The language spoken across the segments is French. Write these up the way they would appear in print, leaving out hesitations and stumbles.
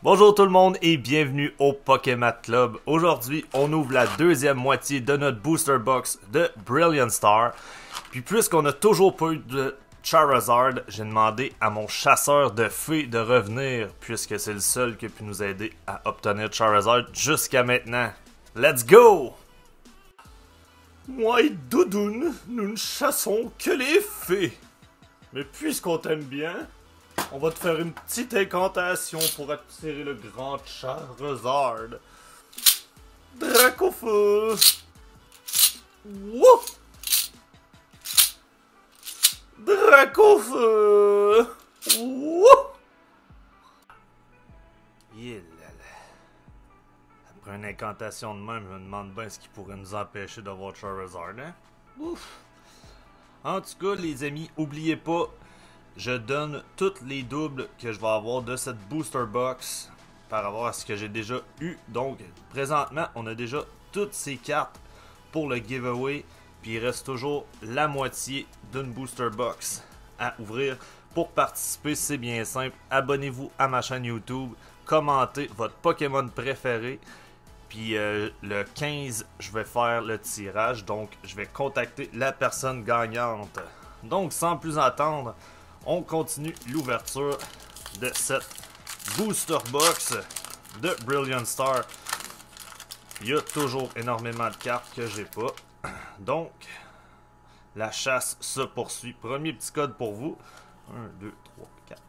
Bonjour tout le monde et bienvenue au Pokémon Club. Aujourd'hui, on ouvre la deuxième moitié de notre booster box de Brilliant Star. Puis puisqu'on a toujours pas eu de Charizard, j'ai demandé à mon chasseur de fées de revenir puisque c'est le seul qui a pu nous aider à obtenir Charizard jusqu'à maintenant. Let's go! Moi et Doudoune, nous ne chassons que les fées. Mais puisqu'on t'aime bien, on va te faire une petite incantation pour attirer le grand Charizard. Dracofeu. Wouh! Dracofeu. Wouh! Yeah, là, là. Après une incantation de même, je me demande bien ce qui pourrait nous empêcher d'avoir Charizard, hein? Ouf! En tout cas, les amis, oubliez pas, je donne toutes les doubles que je vais avoir de cette booster box par rapport à ce que j'ai déjà eu. Donc, présentement, on a déjà toutes ces cartes pour le giveaway. Puis, il reste toujours la moitié d'une booster box à ouvrir. Pour participer, c'est bien simple. Abonnez-vous à ma chaîne YouTube. Commentez votre Pokémon préféré. Puis le 15, je vais faire le tirage. Donc, je vais contacter la personne gagnante. Donc, sans plus attendre, on continue l'ouverture de cette booster box de Brilliant Star. Il y a toujours énormément de cartes que j'ai pas. Donc, la chasse se poursuit. Premier petit code pour vous. 1, 2, 3, 4.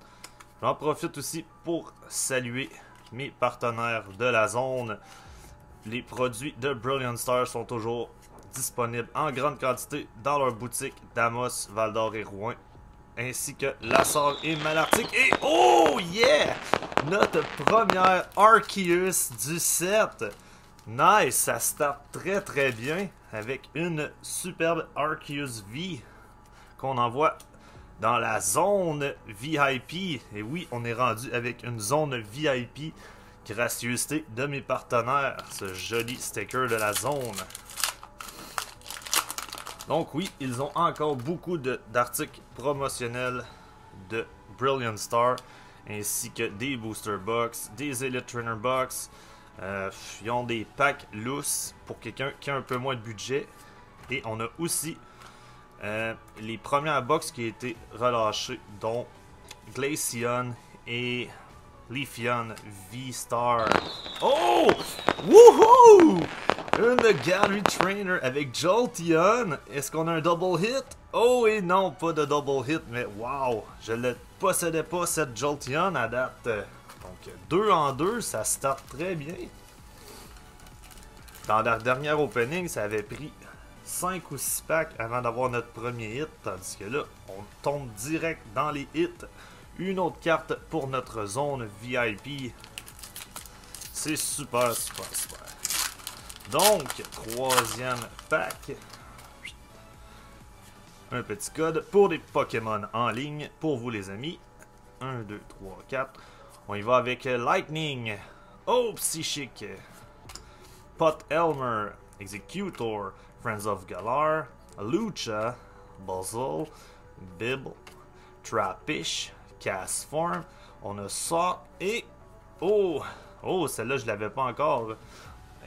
J'en profite aussi pour saluer mes partenaires de la zone. Les produits de Brilliant Star sont toujours disponibles en grande quantité dans leur boutique d'Amos, Val-d'Or et Rouen, ainsi que Lassar et Malartic. Et oh yeah! Notre première Arceus du set. Nice, ça start très très bien avec une superbe Arceus V qu'on envoie dans la zone VIP. Et oui, on est rendu avec une zone VIP. Gracieuseté de mes partenaires, ce joli sticker de la zone. Donc oui, ils ont encore beaucoup d'articles promotionnels de Brilliant Star, ainsi que des booster box, des Elite Trainer box. Ils ont des packs loose pour quelqu'un qui a un peu moins de budget. Et on a aussi les premières box qui ont été relâchées, dont Glaceon et Leafeon V-Star. Oh! Woohoo! Une Gallery Trainer avec Jolteon. Est-ce qu'on a un double hit? Oh et non, pas de double hit, mais wow! Je ne possédais pas cette Jolteon à date. Donc 2 en 2, ça start très bien. Dans la dernière opening, ça avait pris 5 ou 6 packs avant d'avoir notre premier hit, tandis que là, on tombe direct dans les hits. Une autre carte pour notre zone VIP. C'est super, super, super. Donc, troisième pack. Un petit code pour des Pokémon en ligne pour vous les amis. 1, 2, 3, 4. On y va avec Lightning. Oh, Psychic. Pot Elmer. Executor. Friends of Galar. Lucha. Buzzle. Bibble. Trappish. Castform, on a ça et oh celle-là je l'avais pas encore,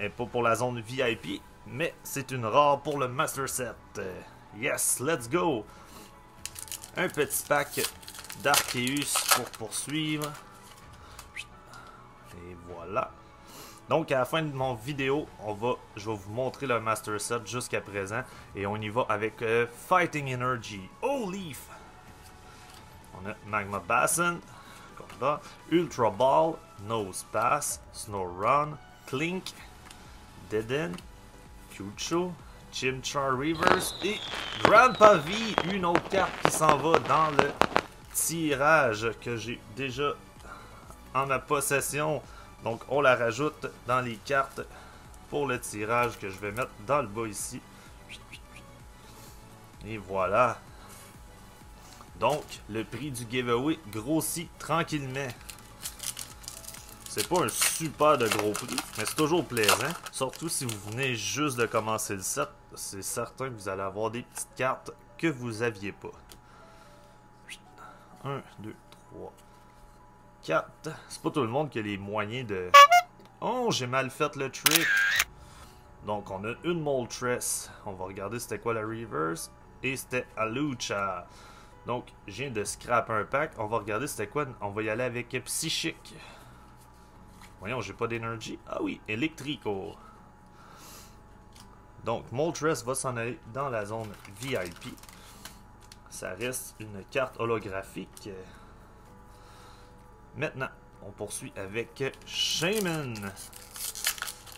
et pas pour la zone VIP, mais c'est une rare pour le Master Set. Yes, let's go. Un petit pack d'Arceus pour poursuivre. Et voilà. Donc à la fin de mon vidéo, je vais vous montrer le Master Set jusqu'à présent et on y va avec Fighting Energy. Oh Leaf. On a Magma Bassin, Ultra Ball, Nose Pass, Snorunt, Clink, Dedenne, Kyucho, Chimchar Reverse et Grandpa V, une autre carte qui s'en va dans le tirage que j'ai déjà en ma possession. Donc on la rajoute dans les cartes pour le tirage que je vais mettre dans le bas ici. Et voilà. Donc, le prix du giveaway grossit tranquillement. C'est pas un super de gros prix, mais c'est toujours plaisant. Surtout si vous venez juste de commencer le set, c'est certain que vous allez avoir des petites cartes que vous aviez pas. 1, 2, 3, 4. C'est pas tout le monde qui a les moyens de... Oh, j'ai mal fait le trick. Donc, on a une Moltres. On va regarder c'était quoi la reverse. Et c'était Alucha. Donc, je viens de scrap un pack. On va regarder c'était quoi. On va y aller avec Psychic. Voyons, j'ai pas d'énergie. Ah oui, Electrico. Donc, Moltres va s'en aller dans la zone VIP. Ça reste une carte holographique. Maintenant, on poursuit avec Shaymin.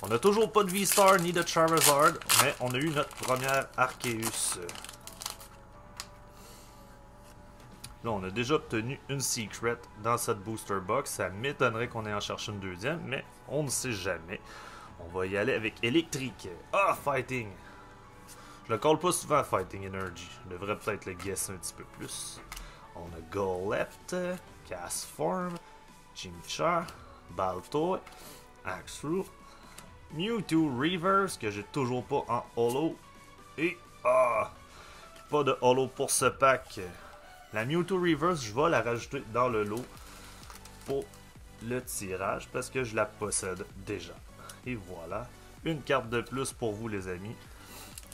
On n'a toujours pas de V-Star ni de Charizard, mais on a eu notre première Arceus. Là, on a déjà obtenu une Secret dans cette Booster Box. Ça m'étonnerait qu'on ait en cherché une deuxième, mais on ne sait jamais. On va y aller avec Électrique. Ah, Fighting! Je le call pas souvent Fighting Energy. Je devrais peut-être le guesser un petit peu plus. On a Golett, Castform, Chimchar, Baltoy, Axru, Mewtwo Reverse que j'ai toujours pas en holo. Et pas de holo pour ce pack. La Mewtwo Reverse, je vais la rajouter dans le lot pour le tirage parce que je la possède déjà. Et voilà, une carte de plus pour vous les amis.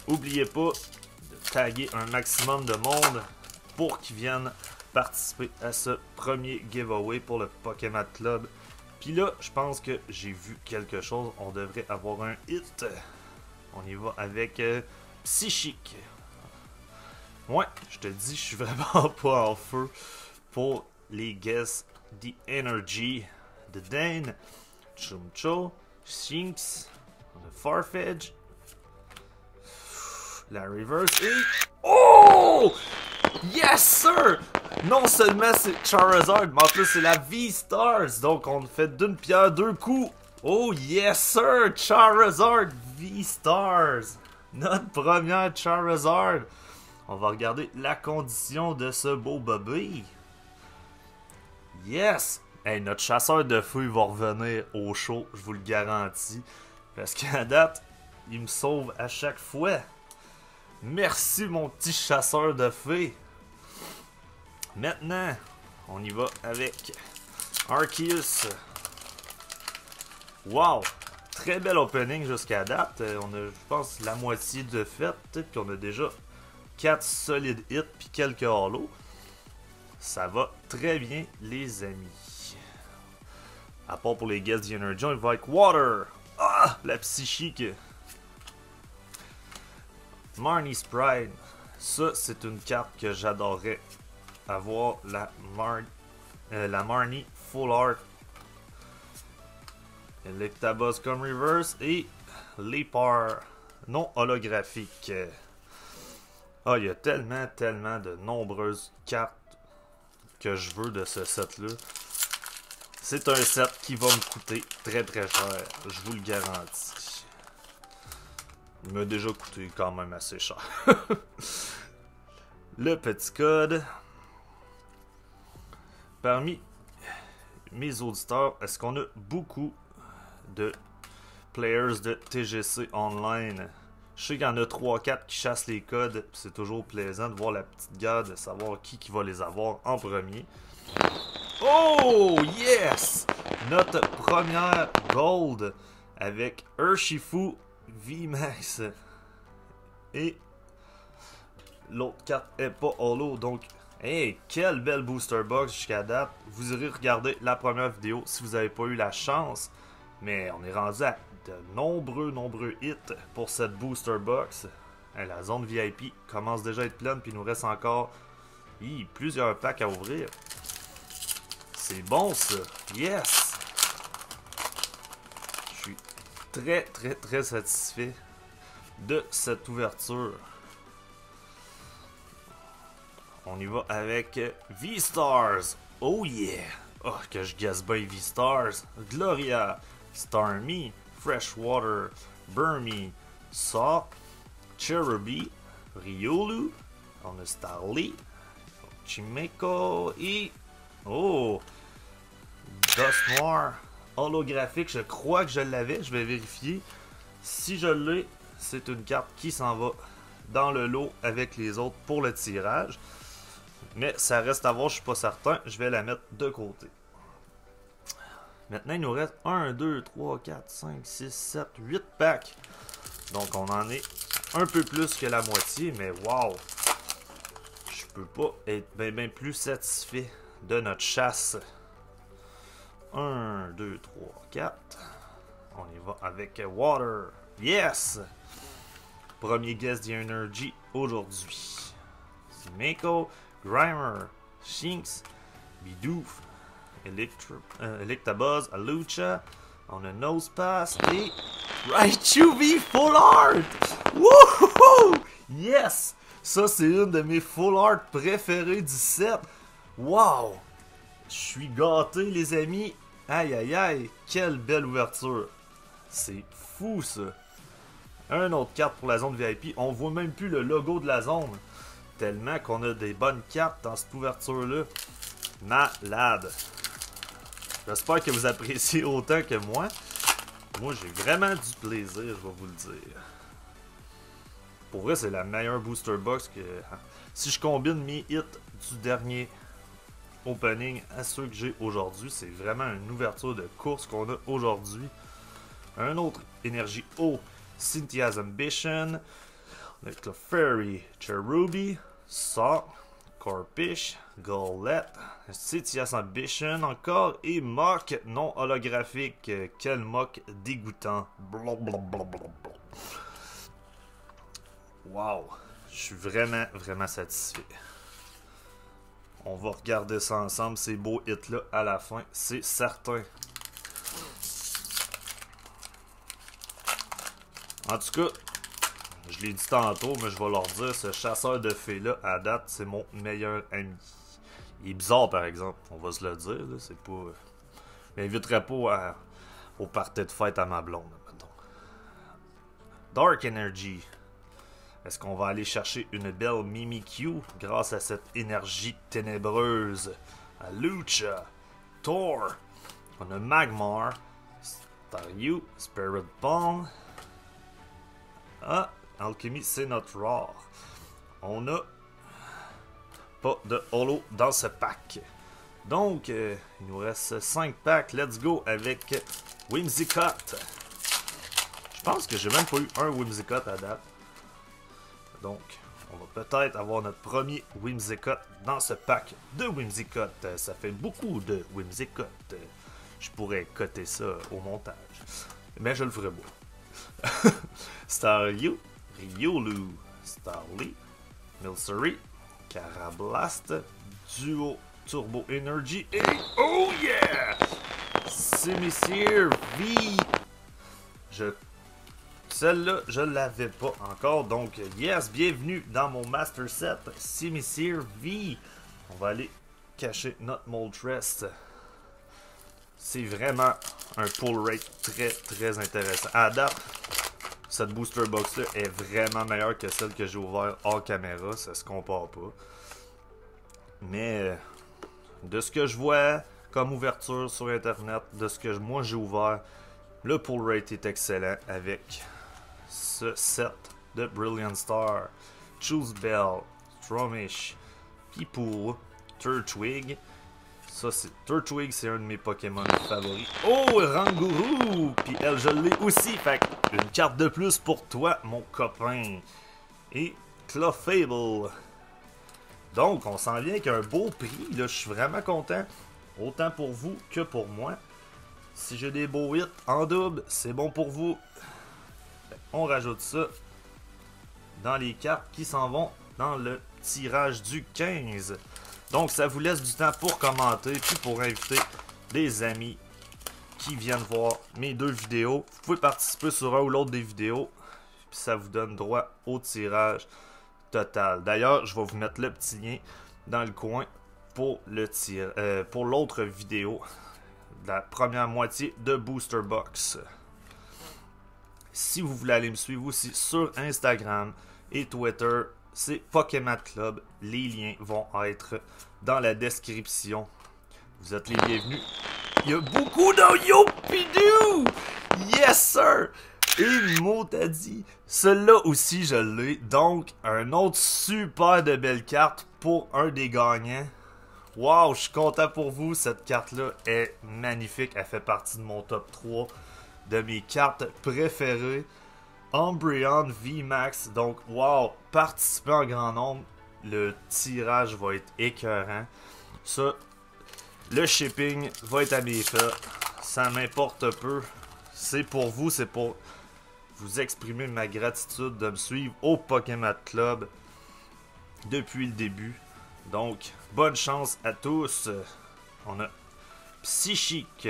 N'oubliez pas de taguer un maximum de monde pour qu'ils viennent participer à ce premier giveaway pour le Pokémon Club. Puis là, je pense que j'ai vu quelque chose. On devrait avoir un hit. On y va avec Psychic. Ouais, je te dis, je suis vraiment pas en feu pour les Guess the Energy de Dane, Chumcho, Shinx, on a Farfetch, la Reverse et... Oh! Yes, sir! Non seulement c'est Charizard, mais en plus c'est la V-Stars. Donc on fait d'une pierre deux coups. Oh yes, sir! Charizard V-Stars. Notre première Charizard. On va regarder la condition de ce beau bébé. Yes! Hey, notre chasseur de feu va revenir au show, je vous le garantis. Parce qu'à date, il me sauve à chaque fois. Merci mon petit chasseur de fées. Maintenant, on y va avec Arceus. Wow! Très bel opening jusqu'à date. On a, je pense, la moitié de fait. Puis on a déjà 4 solides hits puis quelques halos. Ça va très bien, les amis. À part pour les Guess the Energy, on va avec Water. Ah! La Psychique. Marnie Sprite. Ça, c'est une carte que j'adorerais avoir. La Marnie Full Art. Electabuzz comme reverse. Et Lepar non holographique. Ah, il y a tellement de nombreuses cartes que je veux de ce set-là. C'est un set qui va me coûter très cher, je vous le garantis. Il m'a déjà coûté quand même assez cher. Le petit code. Parmi mes auditeurs, est-ce qu'on a beaucoup de players de TGC online? Je sais qu'il y en a 3-4 qui chassent les codes. C'est toujours plaisant de voir la petite guerre, de savoir qui va les avoir en premier. Oh yes! Notre première gold avec Urshifu VMAX. Et l'autre carte est pas holo. Donc, hey, quelle belle booster box jusqu'à date. Vous irez regarder la première vidéo si vous n'avez pas eu la chance. Mais on est rendu à de nombreux hits pour cette booster box. La zone VIP commence déjà à être pleine, puis il nous reste encore plusieurs packs à ouvrir. C'est bon ça, yes! Je suis très satisfait de cette ouverture. On y va avec V-Stars. Oh yeah! Oh, que je gasse bien V-Stars. Gloria, Starmie, Freshwater, Burmy, Saw, Cherubi, Riolu, on a Starly, Chimeco et... Oh! Dust Noir holographique, je crois que je l'avais, je vais vérifier. Si je l'ai, c'est une carte qui s'en va dans le lot avec les autres pour le tirage. Mais ça reste à voir, je suis pas certain, je vais la mettre de côté. Maintenant, il nous reste 1, 2, 3, 4, 5, 6, 7, 8 packs. Donc, on en est un peu plus que la moitié, mais wow! Je peux pas être bien plus satisfait de notre chasse. 1, 2, 3, 4. On y va avec Water. Yes! Premier guest The Energy aujourd'hui. Mako, Grimer, Shinx, Bidoof, Electabuzz, Alucha. On a Nosepass et Raichu V Full Art! Wouhou! Yes! Ça, c'est une de mes Full Art préférées du set. Wow! Je suis gâté, les amis. Aïe, aïe, aïe. Quelle belle ouverture. C'est fou, ça. Un autre carte pour la zone VIP. On voit même plus le logo de la zone. Tellement qu'on a des bonnes cartes dans cette ouverture-là. Malade. J'espère que vous appréciez autant que moi. Moi, j'ai vraiment du plaisir, je vais vous le dire. Pour vrai, c'est la meilleure booster box que... Si je combine mes hits du dernier opening à ceux que j'ai aujourd'hui, c'est vraiment une ouverture de course qu'on a aujourd'hui. Un autre énergie haut, Cynthia's Ambition, le Clefairy, Cherubi, Saw, Corpish, Golett, Cynthia's Ambition encore et Mock non holographique. Quel Mock dégoûtant. Blablabla. Wow, je suis vraiment satisfait. On va regarder ça ensemble, ces beaux hits-là, à la fin, c'est certain. En tout cas, je l'ai dit tantôt, mais je vais leur dire, ce chasseur de fées-là, à date, c'est mon meilleur ami. Il est bizarre, par exemple, on va se le dire, là, c'est pas... Je m'inviterai pas au party de fête à ma blonde, mettons. Dark Energy. Est-ce qu'on va aller chercher une belle Mimikyu grâce à cette énergie ténébreuse? Alucha, Thor, on a Magmar, Staryu, Spirit Bomb. Ah, Alchemy, c'est notre rare. On a pas de holo dans ce pack. Donc, il nous reste 5 packs. Let's go avec Whimsicott. Je pense que j'ai même pas eu un Whimsicott à date. Donc, on va peut-être avoir notre premier Whimsicott dans ce pack de Whimsicott. Ça fait beaucoup de Whimsicott. Je pourrais coter ça au montage. Mais je le ferai pas. Staryu, Riolu, Starly, Milcery, Carablast, Duo Turbo Energy et oh yeah! Simisear V. Celle-là, je l'avais pas encore, donc yes, bienvenue dans mon Master Set Simisear V. On va aller cacher notre Moltres. C'est vraiment un pull rate très intéressant. À date, cette booster box là est vraiment meilleure que celle que j'ai ouverte hors caméra, ça se compare pas. Mais de ce que je vois comme ouverture sur internet, de ce que moi j'ai ouvert, le pull rate est excellent avec ce set de Brilliant Star, Choose Bell, Stromish, Pipool, Turtwig. Ça, Turtwig, c'est un de mes Pokémon favoris. Oh, Rangourou! Puis elle, je l'ai aussi. Fait une carte de plus pour toi, mon copain. Et Clefable. Donc, on s'en vient avec un beau prix. Là, je suis vraiment content. Autant pour vous que pour moi. Si j'ai des beaux hits en double, c'est bon pour vous. On rajoute ça dans les cartes qui s'en vont dans le tirage du 15. Donc, ça vous laisse du temps pour commenter, puis pour inviter des amis qui viennent voir mes deux vidéos. Vous pouvez participer sur un ou l'autre des vidéos, puis ça vous donne droit au tirage total. D'ailleurs, je vais vous mettre le petit lien dans le coin pour pour l'autre vidéo, la première moitié de Booster Box. Si vous voulez aller me suivre aussi sur Instagram et Twitter, c'est Pokémon Club. Les liens vont être dans la description. Vous êtes les bienvenus. Il y a beaucoup de Yopidou! Yes, sir! Et mot t'as dit. Celui-là aussi, je l'ai. Donc, un autre super de belle carte pour un des gagnants. Wow, je suis content pour vous. Cette carte-là est magnifique. Elle fait partie de mon top 3 de mes cartes préférées. Umbreon VMAX. Donc, wow, participez en grand nombre. Le tirage va être écœurant. Ça, le shipping va être à mes frais. Ça m'importe peu. C'est pour vous, c'est pour vous exprimer ma gratitude de me suivre au Pokémon Club depuis le début. Donc, bonne chance à tous. On a Psychique.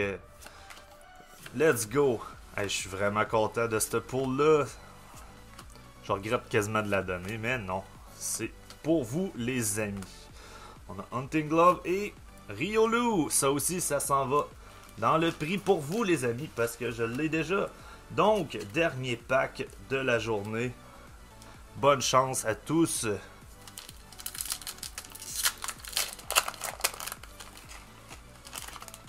Let's go. Hey, je suis vraiment content de cette pool-là. Je regrette quasiment de la donner, mais non. C'est pour vous, les amis. On a Hunting Glove et Riolu. Ça aussi, ça s'en va dans le prix pour vous, les amis, parce que je l'ai déjà. Donc, dernier pack de la journée. Bonne chance à tous.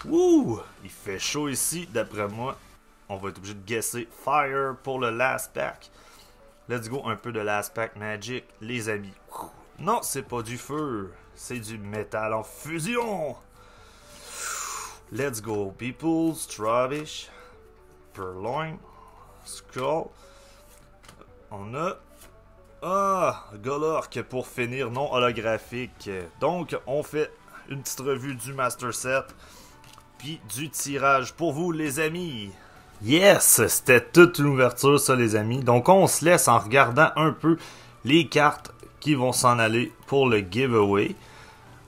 Wouh! Il fait chaud ici, d'après moi. On va être obligé de guesser Fire pour le last pack. Let's go, un peu de last pack Magic, les amis. Non, c'est pas du feu. C'est du métal en fusion. Let's go, people. Stravish. Purloin. Skull. On a... Ah, Golurk pour finir non holographique. Donc, on fait une petite revue du Master Set. Puis du tirage pour vous, les amis. Yes, c'était toute une ouverture, ça, les amis. Donc, on se laisse en regardant un peu les cartes qui vont s'en aller pour le giveaway.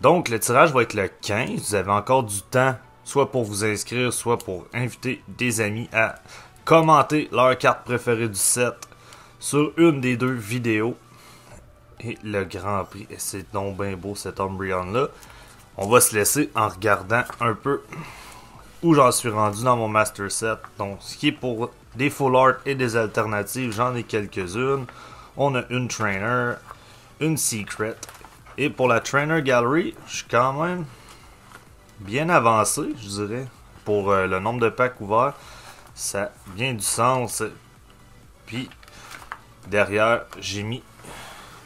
Donc, le tirage va être le 15. Vous avez encore du temps, soit pour vous inscrire, soit pour inviter des amis à commenter leur carte préférée du set sur une des deux vidéos. Et le Grand Prix, c'est donc bien beau cet Umbreon-là. On va se laisser en regardant un peu où j'en suis rendu dans mon Master Set. Donc, ce qui est pour des Full Art et des alternatives, j'en ai quelques-unes. On a une Trainer, une Secret. Et pour la Trainer Gallery, je suis quand même bien avancé, je dirais. Pour le nombre de packs ouverts, ça a bien du sens. Puis, derrière, j'ai mis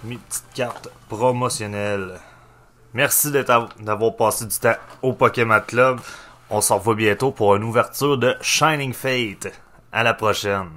mes petites cartes promotionnelles. Merci d'avoir passé du temps au Pokémon Club. On se revoit bientôt pour une ouverture de Shining Fate. À la prochaine.